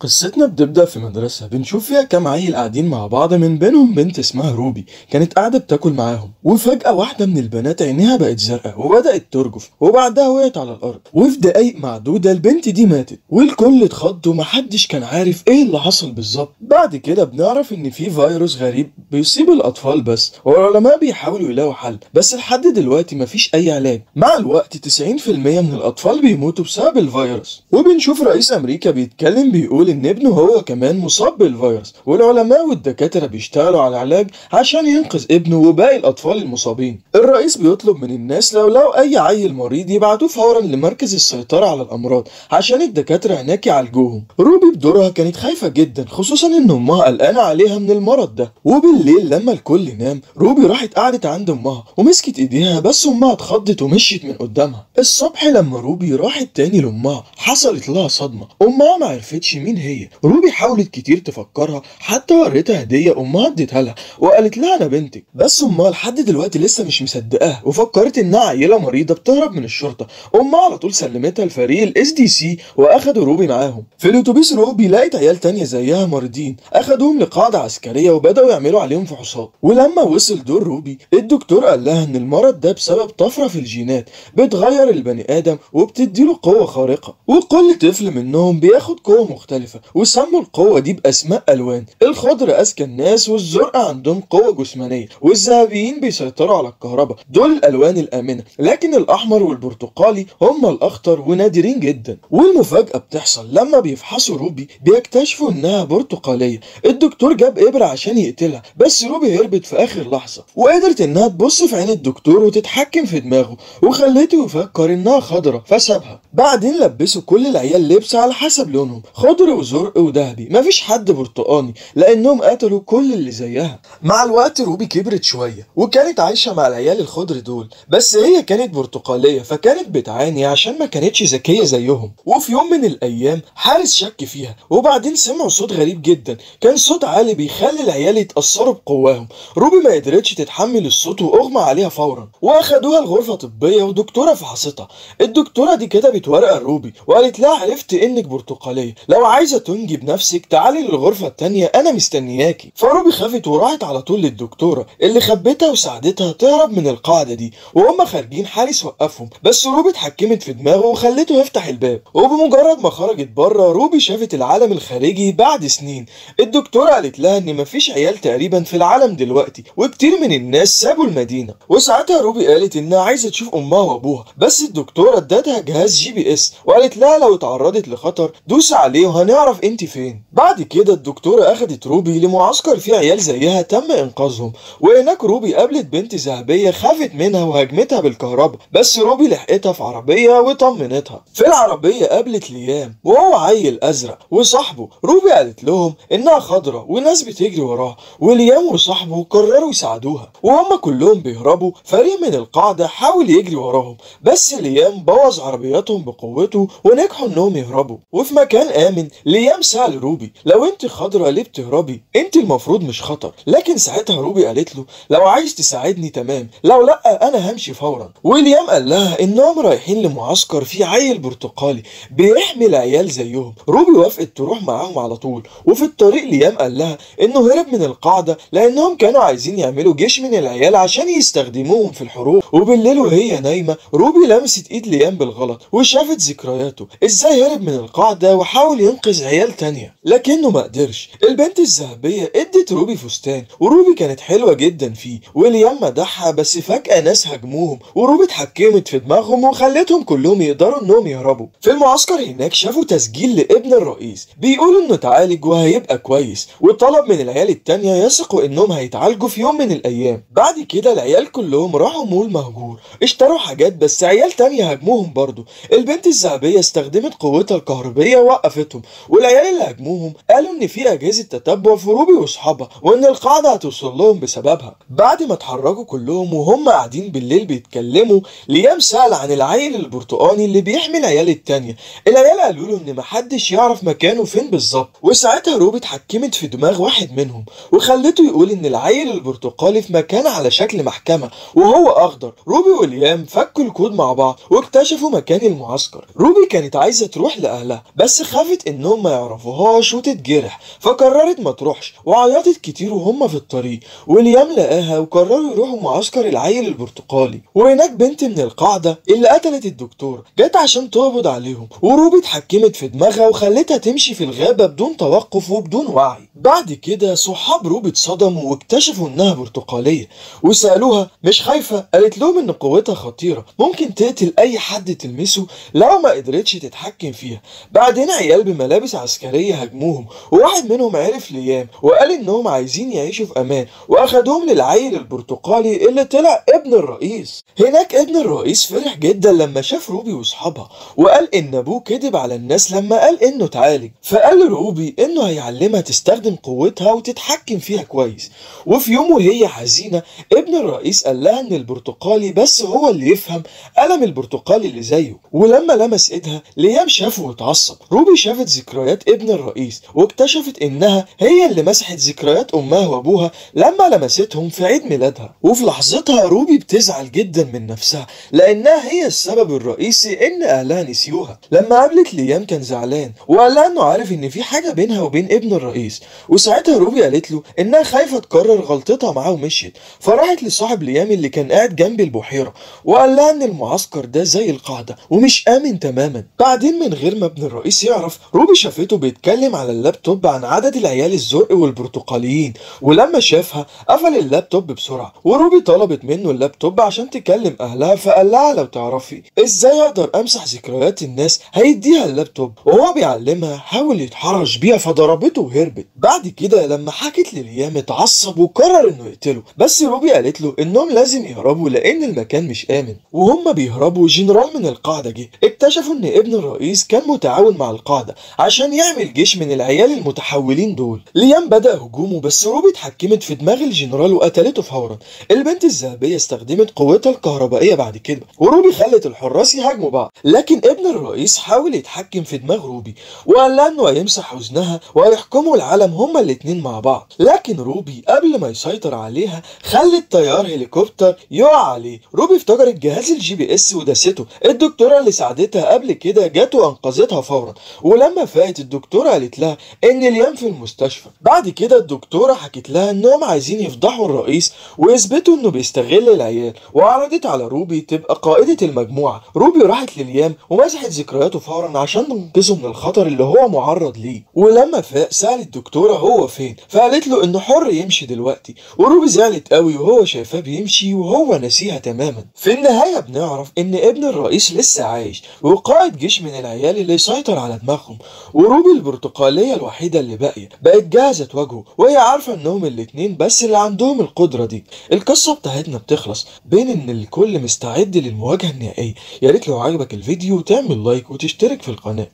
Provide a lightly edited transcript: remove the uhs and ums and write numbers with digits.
قصتنا بتبدأ في مدرسة بنشوف فيها كام عيل قاعدين مع بعض، من بينهم بنت اسمها روبي كانت قاعدة بتاكل معاهم. وفجأة واحدة من البنات عينيها بقت زرقاء وبدأت ترجف، وبعدها وقعت على الأرض، وفي دقايق معدودة البنت دي ماتت، والكل اتخض ومحدش كان عارف ايه اللي حصل بالظبط. بعد كده بنعرف ان في فيروس غريب بيصيب الأطفال بس، والعلماء بيحاولوا يلاقوا حل، بس لحد دلوقتي مفيش أي علاج. مع الوقت 90% من الأطفال بيموتوا بسبب الفيروس. وبنشوف رئيس أمريكا بيتكلم بيقول ان ابنه هو كمان مصاب بالفيروس، والعلماء والدكاترة بيشتغلوا على علاج عشان ينقذ ابنه وباقي الأطفال المصابين. الرئيس بيطلب من الناس لو لقوا أي عيل مريض يبعتوه فورا لمركز السيطرة على الأمراض عشان الدكاترة هناك يعالجوهم. روبي بدورها كانت خايفة جدا، خصوصا ان امها قلقانة عليها من المرض ده. وبالليل لما الكل نام روبي راحت قعدت عند امها ومسكت ايديها، بس امها اتخضت ومشيت من قدامها. الصبح لما روبي راحت تاني لامها حصلت لها صدمة، امها ما عرفتش مين هي. روبي حاولت كتير تفكرها، حتى وريتها هدية امها اديتها لها وقالت لها انا بنتك، بس امها لحد دلوقتي لسه مش مصدقاها وفكرت انها عيلة مريضة بتهرب من الشرطة. امها على طول سلمتها لفريق الاس دي سي واخدوا روبي معاهم. في الاتوبيس روبي لقت عيال تانية زيها مريضين، اخدوهم لقاعدة عسكرية وبدأوا يعملوا عليهم فحوصات. ولما وصل دور روبي الدكتور قال لها ان المرض ده بسبب طفرة في الجينات بتغير البني ادم وبتديله قوة خارقة، وكل طفل منهم بياخد قوة مختلفة، وسموا القوة دي بأسماء ألوان. الخضر أذكى الناس، والزرق عندهم قوة جسمانية، والذهبيين بيسيطروا على الكهرباء، دول الألوان الآمنة. لكن الأحمر والبرتقالي هم الأخطر ونادرين جدا. والمفاجأة بتحصل لما بيفحصوا روبي بيكتشفوا إنها برتقالية. الدكتور جاب إبرة عشان يقتلها، بس روبي هربت في آخر لحظة وقدرت إنها تبص في عين الدكتور وتتحكم في دماغه، وخلته يفكر إنها خضرة فسابها. بعدين لبسوا كل العيال لبس على حسب لونهم، خضر وزرق وذهبي، مفيش حد برتقاني لانهم قتلوا كل اللي زيها. مع الوقت روبي كبرت شويه وكانت عايشه مع العيال الخضر دول، بس هي كانت برتقاليه فكانت بتعاني عشان ما كانتش ذكيه زيهم. وفي يوم من الايام حارس شك فيها، وبعدين سمعوا صوت غريب جدا، كان صوت عالي بيخلي العيال يتاثروا بقواهم. روبي ما قدرتش تتحمل الصوت واغمى عليها فورا، واخدوها لغرفه طبيه ودكتوره فحصتها. الدكتوره دي كتبت ورقه لروبي وقالت لها عرفت انك برتقاليه، لو عايزه تنجي بنفسك تعالي للغرفه التانيه انا مستنياكي. فروبي خافت وراحت على طول للدكتوره اللي خبتها وساعدتها تهرب من القاعده دي. وهم خارجين حارس وقفهم، بس روبي اتحكمت في دماغه وخلته يفتح الباب. وبمجرد ما خرجت بره روبي شافت العالم الخارجي بعد سنين. الدكتوره قالت لها ان مفيش عيال تقريبا في العالم دلوقتي، وكتير من الناس سابوا المدينه. وساعتها روبي قالت انها عايزه تشوف امها وابوها، بس الدكتوره ادتها جهاز جي بي اس وقالت لها لو اتعرضت لخطر دوس عليه وهنعرف انت فين. بعد كده الدكتوره اخدت روبي لمعسكر فيه عيال زيها تم انقاذهم، وهناك روبي قابلت بنت ذهبيه خافت منها وهجمتها بالكهرباء، بس روبي لحقتها في عربيه وطمنتها. في العربيه قابلت ليام وهو عيل ازرق وصاحبه. روبي قالت لهم انها خضرة وناس بتجري وراها، وليام وصاحبه قرروا يساعدوها. وهم كلهم بيهربوا فريق من القاعده حاول يجري وراهم، بس ليام بوظ عربياتهم بقوته ونجحوا انهم يهربوا. وفي مكان امن ليام سأل روبي لو انت خضرة ليه بتهربي؟ انت المفروض مش خطر. لكن ساعتها روبي قالت له لو عايز تساعدني تمام، لو لا انا همشي فورا. وليام قال لها انهم رايحين لمعسكر فيه عيل برتقالي بيحمي العيال زيهم. روبي وافقت تروح معاهم على طول. وفي الطريق ليام قال لها انه هرب من القاعده لانهم كانوا عايزين يعملوا جيش من العيال عشان يستخدموهم في الحروب. وبالليل وهي نايمه روبي لمست ايد ليام بالغلط وشافت ذكرياته ازاي هرب من القاعده وحاول ينقذ عيال تانية لكنه ما قدرش. البنت الذهبيه ادت روبي فستان وروبي كانت حلوه جدا فيه، وليام مدحها، بس فجاه ناس هاجموهم وروبي اتحكمت في دماغهم وخلتهم كلهم يقدروا انهم يهربوا. في المعسكر هناك شافوا تسجيل لابن الرئيس بيقول انه اتعالج وهيبقى كويس، وطلب من العيال التانية يثقوا انهم هيتعالجوا في يوم من الايام. بعد كده العيال كلهم راحوا مول مهجور اشتروا حاجات، بس عيال تانية هاجموهم برضو. البنت الذهبية استخدمت قوتها الكهربية ووقفتهم، والعيال اللي هاجموهم قالوا ان في اجهزة تتبع في روبي واصحابها وان القاعدة هتوصل لهم بسببها. بعد ما اتحركوا كلهم وهم قاعدين بالليل بيتكلموا، ليام سأل عن العيل البرتقاني اللي بيحمي العيال التانية. العيال قالوا له ان محدش يعرف مكانه فين بالظبط. وساعتها روبي اتحكمت في دماغ واحد منهم وخلته يقول ان العيل البرتقالي في مكان على شكل محكمة وهو اخضر. روبي وليام فكوا الكود مع بعض واكتشفوا مكان المعسكر. روبي كانت عايزة تروح لأهلها، بس خافت انهم انهم ما يعرفوهاش وتتجرح، فقررت ما تروحش وعيطت كتير وهم في الطريق. وليام لقاها وقرروا يروحوا معسكر العيل البرتقالي، وهناك بنت من القاعدة اللي قتلت الدكتور جت عشان تقبض عليهم، وروبي اتحكمت في دماغها وخلتها تمشي في الغابة بدون توقف وبدون وعي. بعد كده صحاب روبي اتصدموا واكتشفوا انها برتقالية، وسألوها مش خايفة؟ قالت لهم ان قوتها خطيرة، ممكن تقتل اي حد تلمسه لو ما قدرتش تتحكم فيها. بعدين عيال بملابس عسكرية هجموهم، وواحد منهم عرف ليام وقال انهم عايزين يعيشوا في امان، واخدهم للعيل البرتقالي اللي طلع ابن الرئيس. هناك ابن الرئيس فرح جدا لما شاف روبي واصحابها، وقال ان ابوه كذب على الناس لما قال انه اتعالج، فقال لروبي انه هيعلمها تستخدم قوتها وتتحكم فيها كويس. وفي يوم وهي حزينة ابن الرئيس قال لها ان البرتقالي بس هو اللي يفهم ألم البرتقالي اللي زيه. ولما لمس ايدها ليام شافه واتعصب. روبي شافت ذكريات ابن الرئيس واكتشفت انها هي اللي مسحت ذكريات امها وابوها لما لمستهم في عيد ميلادها. وفي لحظتها روبي بتزعل جدا من نفسها لانها هي السبب الرئيسي ان اهلها نسيوها. لما قابلت ليام كان زعلان وقال لها انه عارف ان في حاجه بينها وبين ابن الرئيس، وساعتها روبي قالت له انها خايفه تكرر غلطتها معاه ومشيت. فراحت لصاحب ليام اللي كان قاعد جنب البحيره وقال لها ان المعسكر ده زي القاعده ومش امن تماما. بعدين من غير ما ابن الرئيس يعرف روبي شافته بيتكلم على اللابتوب عن عدد العيال الزرق والبرتقاليين، ولما شافها قفل اللابتوب بسرعه. وروبي طلبت منه اللابتوب عشان تكلم اهلها، فقال لها لو تعرفي ازاي اقدر امسح ذكريات الناس هيديها اللابتوب، وهو بيعلمها حاول يتحرش بيها فضربته وهربت. بعد كده لما حكت لليام اتعصب وقرر انه يقتله، بس روبي قالت له انهم لازم يهربوا لان المكان مش امن. وهم بيهربوا جنرال من القاعده جه، اكتشفوا ان ابن الرئيس كان متعاون مع القاعده عشان يعمل جيش من العيال المتحولين دول. ليام بدأ هجومه بس روبي اتحكمت في دماغ الجنرال وقتلته فورا. البنت الذهبيه استخدمت قوتها الكهربائيه بعد كده، وروبي خلت الحراس يهاجموا بعض، لكن ابن الرئيس حاول يتحكم في دماغ روبي وقال لها انه هيمسح حزنها وهيحكموا العالم هما الاتنين مع بعض. لكن روبي قبل ما يسيطر عليها خلت طيار هليكوبتر يقع عليه. روبي افتكرت جهاز الجي بي اس ودسته. الدكتوره اللي ساعدتها قبل كده جت وانقذتها فورا، ولما فاقت الدكتوره قالت لها ان ليام في المستشفى. بعد كده الدكتوره حكت لها انهم عايزين يفضحوا الرئيس ويثبتوا انه بيستغل العيال، وعرضت على روبي تبقى قائده المجموعه. روبي راحت لليام ومسحت ذكرياته فورا عشان تنقذه من الخطر اللي هو معرض ليه. ولما فاق سأل الدكتوره هو فين، فقالت له انه حر يمشي دلوقتي. وروبي زعلت قوي وهو شايفاه بيمشي وهو نسيها تماما. في النهايه بنعرف ان ابن الرئيس لسه عايش وقائد جيش من العيال اللي يسيطر على دماغهم، وروبي البرتقاليه الوحيده اللي باقيه بقت جاهزه تواجهه، وهي عارفه انهم الاتنين بس اللي عندهم القدره دي. القصه بتاعتنا بتخلص بين ان الكل مستعد للمواجهه النهائيه. يا ريت لو عجبك الفيديو تعمل لايك وتشترك في القناه.